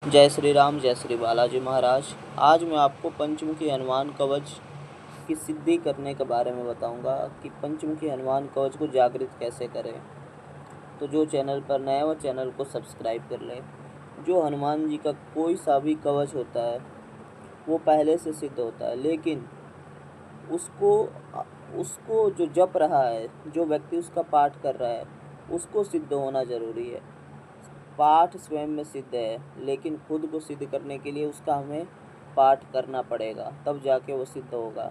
जय श्री राम, जय श्री बालाजी महाराज। आज मैं आपको पंचमुखी हनुमान कवच की सिद्धि करने के बारे में बताऊंगा कि पंचमुखी हनुमान कवच को जागृत कैसे करें। तो जो चैनल पर नया है वो चैनल को सब्सक्राइब कर लें। जो हनुमान जी का कोई सा भी कवच होता है वो पहले से सिद्ध होता है, लेकिन उसको उसको जो जप रहा है, जो व्यक्ति उसका पाठ कर रहा है, उसको सिद्ध होना ज़रूरी है। पाठ स्वयं में सिद्ध है, लेकिन खुद को सिद्ध करने के लिए उसका हमें पाठ करना पड़ेगा, तब जाके वो सिद्ध होगा।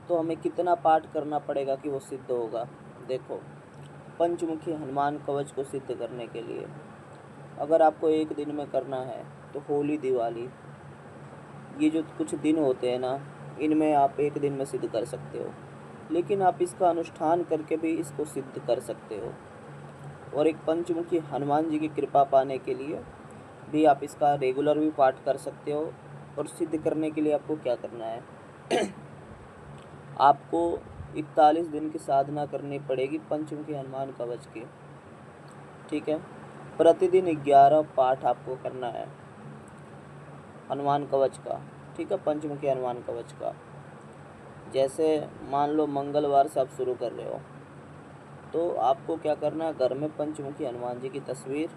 तो हमें कितना पाठ करना पड़ेगा कि वो सिद्ध होगा? देखो, पंचमुखी हनुमान कवच को सिद्ध करने के लिए अगर आपको एक दिन में करना है तो होली, दिवाली, ये जो कुछ दिन होते हैं ना, इनमें आप एक दिन में सिद्ध कर सकते हो। लेकिन आप इसका अनुष्ठान करके भी इसको सिद्ध कर सकते हो। और एक पंचमुखी हनुमान जी की कृपा पाने के लिए भी आप इसका रेगुलर भी पाठ कर सकते हो। और सिद्ध करने के लिए आपको क्या करना है आपको 41 दिन की साधना करनी पड़ेगी पंचमुखी हनुमान कवच की। ठीक है, प्रतिदिन 11 पाठ आपको करना है हनुमान कवच का। ठीक है, पंचमुखी हनुमान कवच का। जैसे मान लो मंगलवार से आप शुरू कर रहे हो, तो आपको क्या करना है, घर में पंचमुखी हनुमान जी की तस्वीर,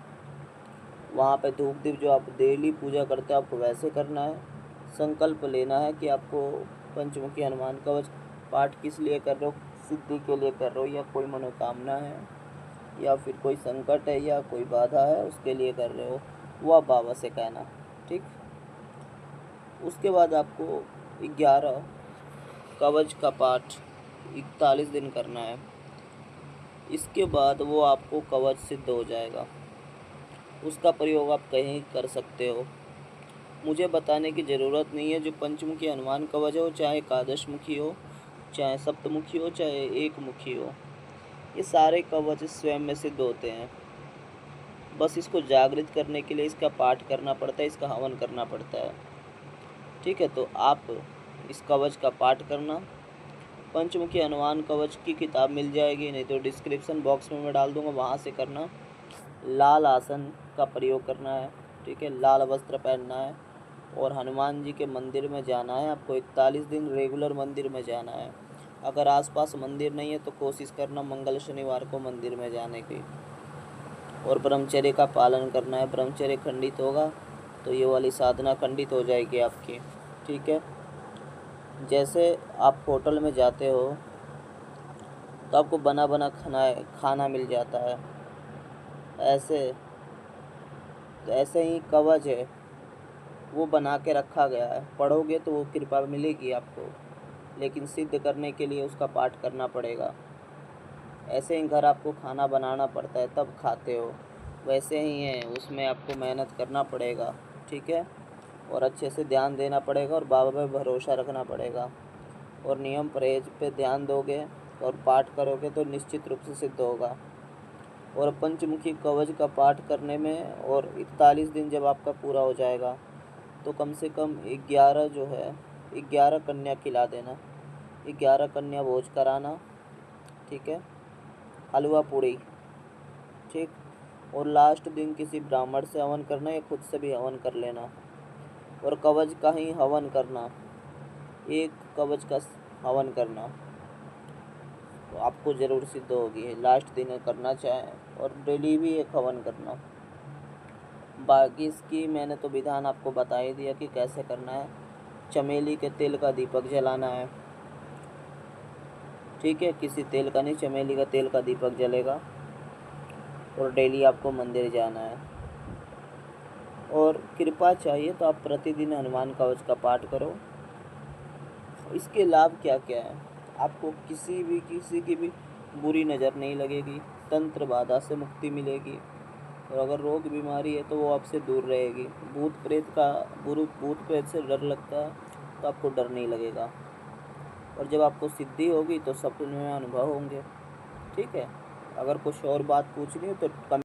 वहाँ पे धूप दीप जो आप डेली पूजा करते हो आपको वैसे करना है। संकल्प लेना है कि आपको पंचमुखी हनुमान कवच पाठ किस लिए कर रहे हो, सिद्धि के लिए कर रहे हो, या कोई मनोकामना है, या फिर कोई संकट है, या कोई बाधा है, उसके लिए कर रहे हो, वो आप बाबा से कहना। ठीक, उसके बाद आपको 11 कवच का पाठ 41 दिन करना है। इसके बाद वो आपको कवच सिद्ध हो जाएगा। उसका प्रयोग आप कहीं कर सकते हो, मुझे बताने की ज़रूरत नहीं है। जो पंचमुखी हनुमान कवच है वो चाहे एकादश मुखी हो, चाहे सप्तमुखी हो, चाहे एक मुखी हो, ये सारे कवच स्वयं में सिद्ध होते हैं। बस इसको जागृत करने के लिए इसका पाठ करना पड़ता है, इसका हवन करना पड़ता है। ठीक है, तो आप इस कवच का पाठ करना। पंचमुखी हनुमान कवच की किताब मिल जाएगी, नहीं तो डिस्क्रिप्शन बॉक्स में मैं डाल दूँगा, वहाँ से करना। लाल आसन का प्रयोग करना है। ठीक है, लाल वस्त्र पहनना है और हनुमान जी के मंदिर में जाना है। आपको 41 दिन रेगुलर मंदिर में जाना है। अगर आसपास मंदिर नहीं है तो कोशिश करना मंगल शनिवार को मंदिर में जाने की। और ब्रह्मचर्य का पालन करना है। ब्रह्मचर्य खंडित होगा तो ये वाली साधना खंडित हो जाएगी आपकी। ठीक है, जैसे आप होटल में जाते हो तो आपको बना बना खाना मिल जाता है, ऐसे ही कवच है, वो बना के रखा गया है। पढ़ोगे तो वो कृपा मिलेगी आपको, लेकिन सिद्ध करने के लिए उसका पाठ करना पड़ेगा। ऐसे ही घर आपको खाना बनाना पड़ता है तब खाते हो, वैसे ही है, उसमें आपको मेहनत करना पड़ेगा। ठीक है, और अच्छे से ध्यान देना पड़ेगा और बाबा पे भरोसा रखना पड़ेगा। और नियम परहेज पे ध्यान दोगे और पाठ करोगे तो निश्चित रूप से सिद्ध होगा। और पंचमुखी कवच का पाठ करने में और 41 दिन जब आपका पूरा हो जाएगा तो कम से कम 11 जो है 11 कन्या खिला देना, 11 कन्या भोज कराना। ठीक है, हलवा पूड़ी। ठीक, और लास्ट दिन किसी ब्राह्मण से हवन करना या खुद से भी हवन कर लेना। और कवच का ही हवन करना, एक कवच का हवन करना तो आपको ज़रूर सिद्ध होगी। लास्ट दिन करना चाहे और डेली भी एक हवन करना। बाकी इसकी मैंने तो विधान आपको बता ही दिया कि कैसे करना है। चमेली के तेल का दीपक जलाना है। ठीक है, किसी तेल का नहीं, चमेली का तेल का दीपक जलेगा। और डेली आपको मंदिर जाना है। और कृपा चाहिए तो आप प्रतिदिन हनुमान कवच का पाठ करो। इसके लाभ क्या क्या है, आपको किसी की भी बुरी नज़र नहीं लगेगी, तंत्र बाधा से मुक्ति मिलेगी। और अगर रोग बीमारी है तो वो आपसे दूर रहेगी। भूत प्रेत से डर लगता है तो आपको डर नहीं लगेगा। और जब आपको सिद्धि होगी तो सपने में अनुभव होंगे। ठीक है, अगर कुछ और बात पूछनी हो तो